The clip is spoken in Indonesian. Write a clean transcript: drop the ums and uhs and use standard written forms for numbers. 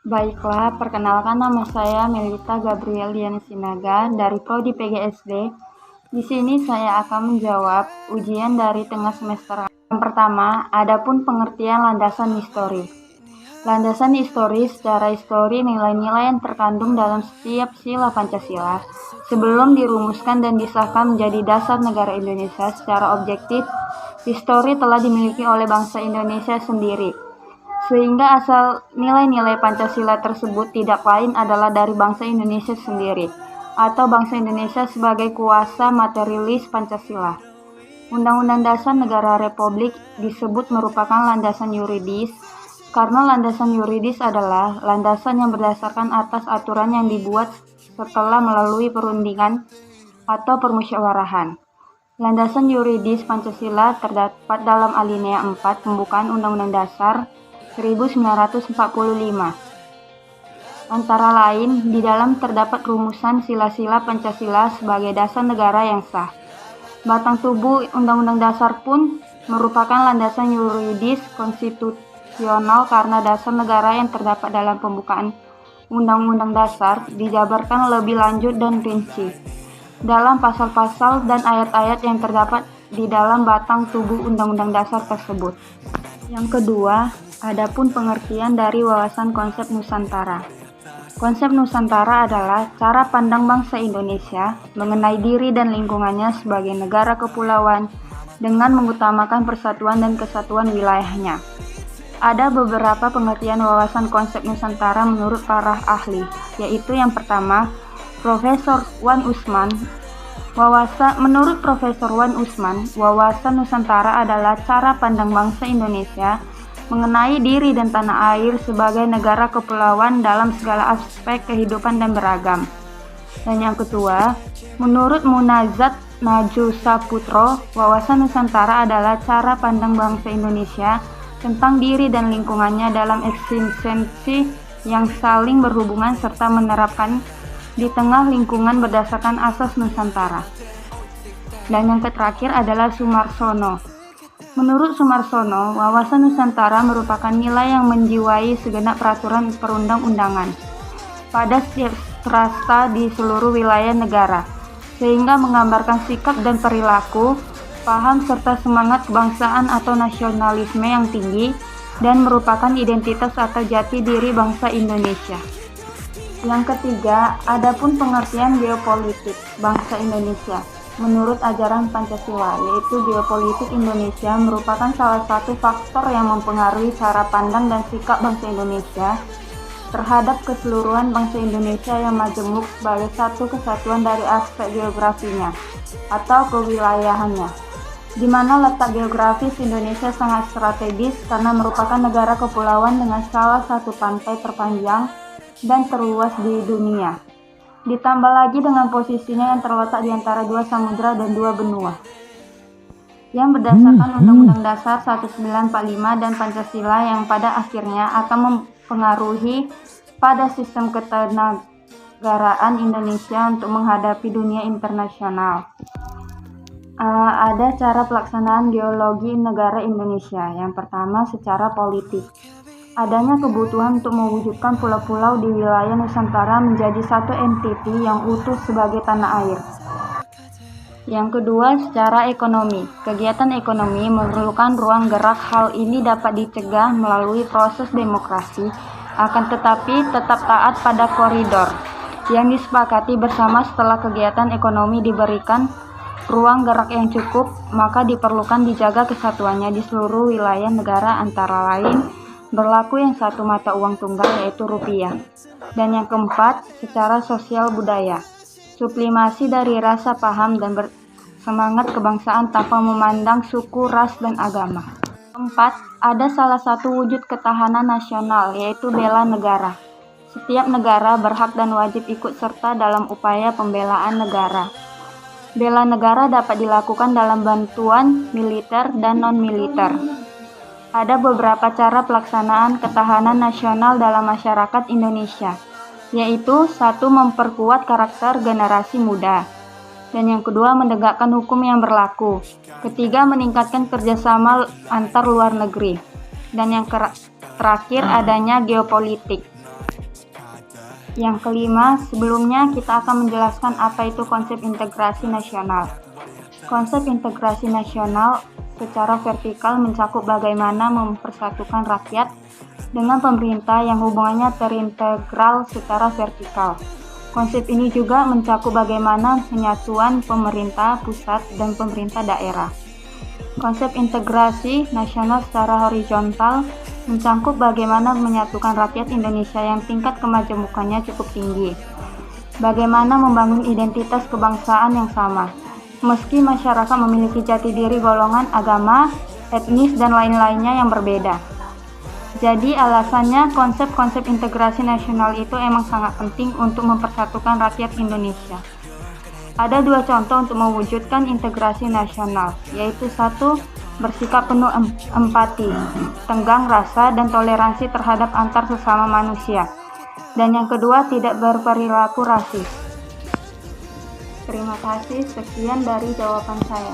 Baiklah, perkenalkan nama saya Melita Gabriel Dian Sinaga dari Prodi PGSD. Di sini saya akan menjawab ujian dari tengah semester. Yang pertama, adapun pengertian landasan histori. Landasan histori secara histori nilai-nilai yang terkandung dalam setiap sila Pancasila sebelum dirumuskan dan disahkan menjadi dasar negara Indonesia secara objektif, histori telah dimiliki oleh bangsa Indonesia sendiri. Sehingga asal nilai-nilai Pancasila tersebut tidak lain adalah dari bangsa Indonesia sendiri, atau bangsa Indonesia sebagai kuasa materialis Pancasila. Undang-Undang Dasar Negara Republik disebut merupakan landasan yuridis, karena landasan yuridis adalah landasan yang berdasarkan atas aturan yang dibuat setelah melalui perundingan atau permusyawarahan. Landasan yuridis Pancasila terdapat dalam alinea 4 pembukaan Undang-Undang Dasar 1945. Antara lain, di dalam terdapat rumusan sila-sila Pancasila sebagai dasar negara yang sah. Batang tubuh Undang-Undang Dasar pun merupakan landasan yuridis konstitusional karena dasar negara yang terdapat dalam pembukaan Undang-Undang Dasar dijabarkan lebih lanjut dan rinci dalam pasal-pasal dan ayat-ayat yang terdapat di dalam batang tubuh Undang-Undang Dasar tersebut. Yang kedua, adapun pengertian dari wawasan konsep Nusantara. Konsep Nusantara adalah cara pandang bangsa Indonesia mengenai diri dan lingkungannya sebagai negara kepulauan dengan mengutamakan persatuan dan kesatuan wilayahnya. Ada beberapa pengertian wawasan konsep Nusantara menurut para ahli, yaitu yang pertama, Profesor Wan Usman. Menurut Profesor Wan Usman, wawasan Nusantara adalah cara pandang bangsa Indonesia mengenai diri dan tanah air sebagai negara kepulauan dalam segala aspek kehidupan dan beragam. Dan yang kedua, menurut Munazat Naju Saputro, wawasan Nusantara adalah cara pandang bangsa Indonesia tentang diri dan lingkungannya dalam eksistensi yang saling berhubungan serta menerapkan di tengah lingkungan berdasarkan asas Nusantara. Dan yang terakhir adalah Sumarsono. Menurut Sumarsono, wawasan Nusantara merupakan nilai yang menjiwai segenap peraturan perundang-undangan pada setiap strata di seluruh wilayah negara, sehingga menggambarkan sikap dan perilaku, paham serta semangat kebangsaan atau nasionalisme yang tinggi dan merupakan identitas atau jati diri bangsa Indonesia. Yang ketiga, adapun pengertian geopolitik bangsa Indonesia. Menurut ajaran Pancasila, yaitu geopolitik Indonesia merupakan salah satu faktor yang mempengaruhi cara pandang dan sikap bangsa Indonesia terhadap keseluruhan bangsa Indonesia yang majemuk sebagai satu kesatuan dari aspek geografinya atau kewilayahannya, di mana letak geografis Indonesia sangat strategis karena merupakan negara kepulauan dengan salah satu pantai terpanjang dan terluas di dunia. Ditambah lagi dengan posisinya yang terletak di antara dua samudra dan dua benua. Yang berdasarkan Undang-Undang Dasar 1945 dan Pancasila yang pada akhirnya akan mempengaruhi pada sistem ketenagaraan Indonesia untuk menghadapi dunia internasional. Ada cara pelaksanaan geologi negara Indonesia. Yang pertama, secara politik. Adanya kebutuhan untuk mewujudkan pulau-pulau di wilayah Nusantara menjadi satu entiti yang utuh sebagai tanah air. Yang kedua, secara ekonomi. Kegiatan ekonomi memerlukan ruang gerak. Hal ini dapat dicegah melalui proses demokrasi, akan tetapi tetap taat pada koridor yang disepakati bersama. Setelah kegiatan ekonomi diberikan ruang gerak yang cukup, maka diperlukan dijaga kesatuannya di seluruh wilayah negara, antara lain berlaku yang satu mata uang tunggal yaitu rupiah. Dan yang keempat, secara sosial budaya. Sublimasi dari rasa paham dan bersemangat kebangsaan tanpa memandang suku, ras, dan agama. Keempat, ada salah satu wujud ketahanan nasional yaitu bela negara. Setiap negara berhak dan wajib ikut serta dalam upaya pembelaan negara. Bela negara dapat dilakukan dalam bantuan militer dan non-militer. Ada beberapa cara pelaksanaan ketahanan nasional dalam masyarakat Indonesia, yaitu satu, memperkuat karakter generasi muda, dan yang kedua, menegakkan hukum yang berlaku, ketiga, meningkatkan kerjasama antar luar negeri, dan yang terakhir, adanya geopolitik. Yang kelima, sebelumnya kita akan menjelaskan apa itu konsep integrasi nasional. Konsep integrasi nasional secara vertikal mencakup bagaimana mempersatukan rakyat dengan pemerintah yang hubungannya terintegral secara vertikal. Konsep ini juga mencakup bagaimana penyatuan pemerintah pusat dan pemerintah daerah. Konsep integrasi nasional secara horizontal mencakup bagaimana menyatukan rakyat Indonesia yang tingkat kemajemukannya cukup tinggi. Bagaimana membangun identitas kebangsaan yang sama, meski masyarakat memiliki jati diri golongan, agama, etnis, dan lain-lainnya yang berbeda. Jadi alasannya konsep-konsep integrasi nasional itu emang sangat penting untuk mempersatukan rakyat Indonesia. Ada dua contoh untuk mewujudkan integrasi nasional, yaitu satu, bersikap penuh empati, tenggang rasa, dan toleransi terhadap antar sesama manusia. Dan yang kedua, tidak berperilaku rasis. Terima kasih, sekian dari jawaban saya.